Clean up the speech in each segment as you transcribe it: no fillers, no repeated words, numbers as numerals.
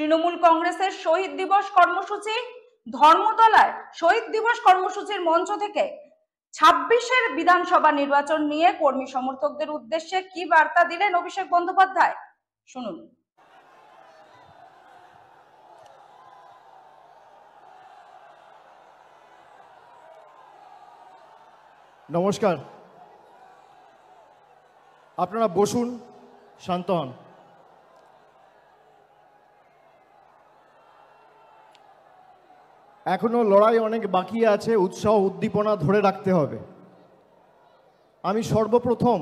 তৃণমূল কংগ্রেসের শহীদ দিবস কর্মসূচি ধর্মতলায় শহীদ দিবস কর্মসূচির মঞ্চ থেকে ২৬-এর বিধানসভা নির্বাচন নিয়ে কর্মী সমর্থকদের উদ্দেশ্যে কি বার্তা দিলেন অভিষেক বন্দ্যোপাধ্যায়, শুনুন। নমস্কার, আপনারা বসুন, শান্ত হন। এখনো লড়াই অনেক বাকি আছে, উৎসাহ উদ্দীপনা ধরে রাখতে হবে। আমি সর্বপ্রথম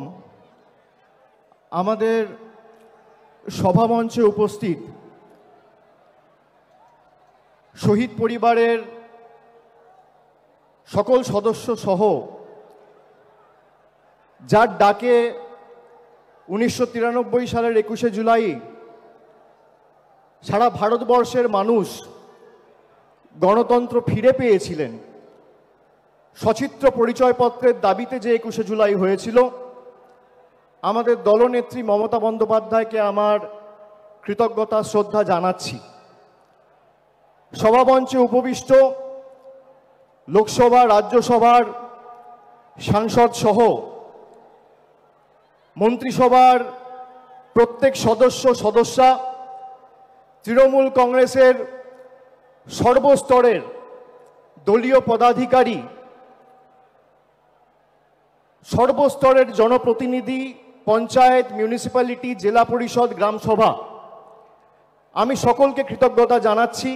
আমাদের সভামঞ্চে উপস্থিত শহীদ পরিবারের সকল সদস্য সহ যার ডাকে 1993 সালের 21শে জুলাই সারা ভারতবর্ষের মানুষ গণতন্ত্র ফিরে পেয়েছিলেন, সচিত্র পরিচয়পত্রের দাবিতে যে 21শে জুলাই হয়েছিল, আমাদের দলনেত্রী মমতা বন্দ্যোপাধ্যায়কে আমার কৃতজ্ঞতা শ্রদ্ধা জানাচ্ছি। সভামঞ্চে উপবিষ্ট লোকসভা রাজ্যসভার সাংসদ সহ মন্ত্রিসভার প্রত্যেক সদস্যা, তৃণমূল কংগ্রেসের সর্বস্তরের দলীয় পদাধিকারী, সর্বস্তরের জনপ্রতিনিধি, পঞ্চায়েত, মিউনিসিপ্যালিটি, জেলা পরিষদ, গ্রামসভা, আমি সকলকে কৃতজ্ঞতা জানাচ্ছি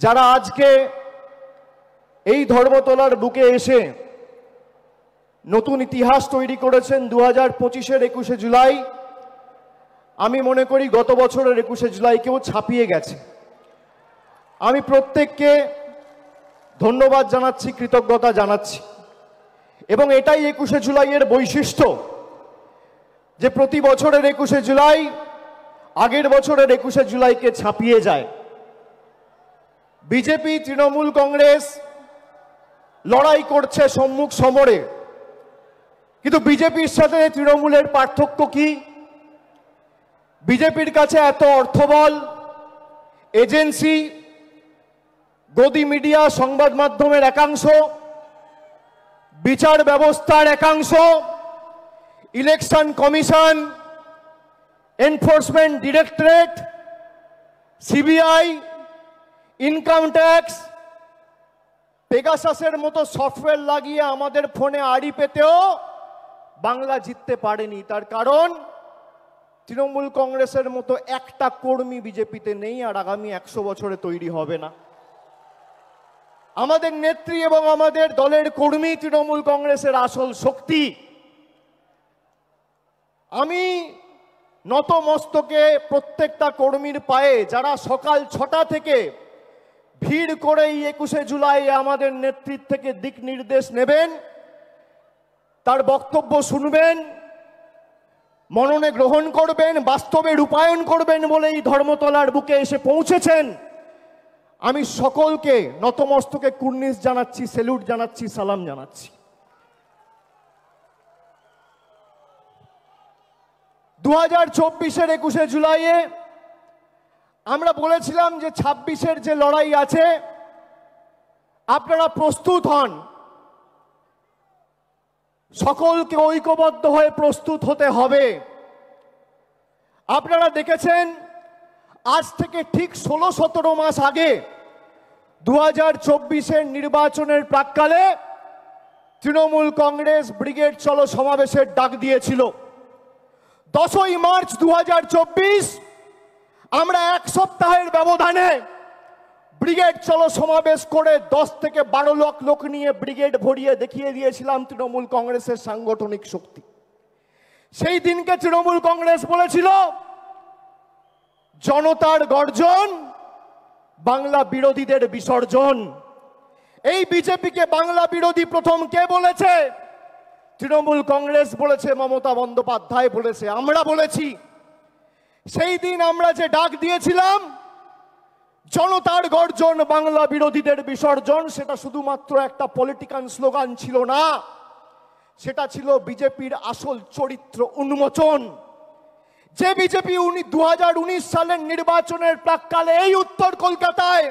যারা আজকে এই ধর্মতলার বুকে এসে নতুন ইতিহাস তৈরি করেছেন। 2025-এর 21শে জুলাই আমি মনে করি গত বছরের 21শে জুলাইকেও ছাপিয়ে গেছে। আমি প্রত্যেককে ধন্যবাদ জানাচ্ছি, কৃতজ্ঞতা জানাচ্ছি, এবং এটাই 21শে জুলাইয়ের বৈশিষ্ট্য যে প্রতি বছরের 21শে জুলাই আগের বছরের 21শে জুলাইকে ছাপিয়ে যায়। বিজেপি, তৃণমূল কংগ্রেস লড়াই করছে সম্মুখ সমরে, কিন্তু বিজেপির সাথে তৃণমূলের পার্থক্য কি? বিজেপির কাছে এত অর্থবল, এজেন্সি, গদি মিডিয়া, সংবাদ মাধ্যমের একাংশ, বিচার ব্যবস্থার একাংশ, election commission, enforcement directorate, CBI, income tax, পেগাসাসের মতো সফটওয়্যার লাগিয়ে আমাদের ফোনে আড়ি পেতেও বাংলা জিততে পারেনি। তার কারণ তৃণমূল কংগ্রেসের মতো একটা কর্মী বিজেপিতে নেই, আর আগামী 100 বছরে তৈরি হবে না। আমাদের নেত্রী এবং আমাদের দলের কর্মী তৃণমূল কংগ্রেসের আসল শক্তি। আমি নতমস্তকে প্রত্যেকটা কর্মীর পায়ে, যারা সকাল 6টা থেকে ভিড় করে এই 21শে জুলাই আমাদের নেতৃত্ব থেকে দিক নির্দেশ নেবেন, তার বক্তব্য শুনবেন, মননে গ্রহণ করবেন, বাস্তবে রূপায়ণ করবেন বলে এই ধর্মতলার বুকে এসে পৌঁছেছেন। আমি সকলকে নতমস্তকে কুর্নিশ জানাচ্ছি, স্যালুট জানাচ্ছি, সালাম জানাচ্ছি। 2024-এর 21শে জুলাইয়ে আমরা বলেছিলাম যে 26-এর যে লড়াই আছে, আপনারা প্রস্তুত হন, সকলকে ঐক্যবদ্ধ হয়ে প্রস্তুত হতে হবে। আপনারা দেখেছেন আজ থেকে ঠিক 16-17 মাস আগে 2024-এর নির্বাচনের প্রাক্কালে তৃণমূল কংগ্রেস ব্রিগেড চলো সমাবেশের ডাক দিয়েছিল। 10ই মার্চ 2024 আমরা 1 সপ্তাহের ব্যবধানে ব্রিগেড চলো সমাবেশ করে 10 থেকে 12 লাখ লোক নিয়ে ব্রিগেড ভরিয়ে দেখিয়ে দিয়েছিলাম তৃণমূল কংগ্রেসের সাংগঠনিক শক্তি। সেই দিনকে তৃণমূল কংগ্রেস বলেছিল জনতার গর্জন, বাংলা বিরোধীদের বিসর্জন। এই বিজেপিকে বাংলা বিরোধী প্রথম কে বলেছে? তৃণমূল কংগ্রেস বলেছে, মমতা বন্দ্যোপাধ্যায় বলেছে, আমরা বলেছি। সেই দিন আমরা যে ডাক দিয়েছিলাম জনতার গর্জন, বাংলা বিরোধীদের বিসর্জন, সেটা শুধুমাত্র একটা পলিটিক্যাল স্লোগান ছিল না, সেটা ছিল বিজেপির আসল চরিত্র উন্মোচন। যে বিজেপি 2019 সালের নির্বাচনের প্রাক্কালে এই উত্তর কলকাতায়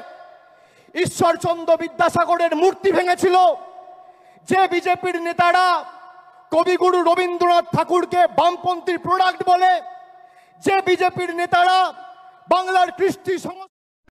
ঈশ্বরচন্দ্র বিদ্যাসাগরের মূর্তি ভেঙেছিল, যে বিজেপির নেতারা কবিগুরু রবীন্দ্রনাথ ঠাকুরকে বামপন্থী প্রোডাক্ট বলে, যে বিজেপির নেতারা বাংলার কৃষ্টি সংস্কৃতি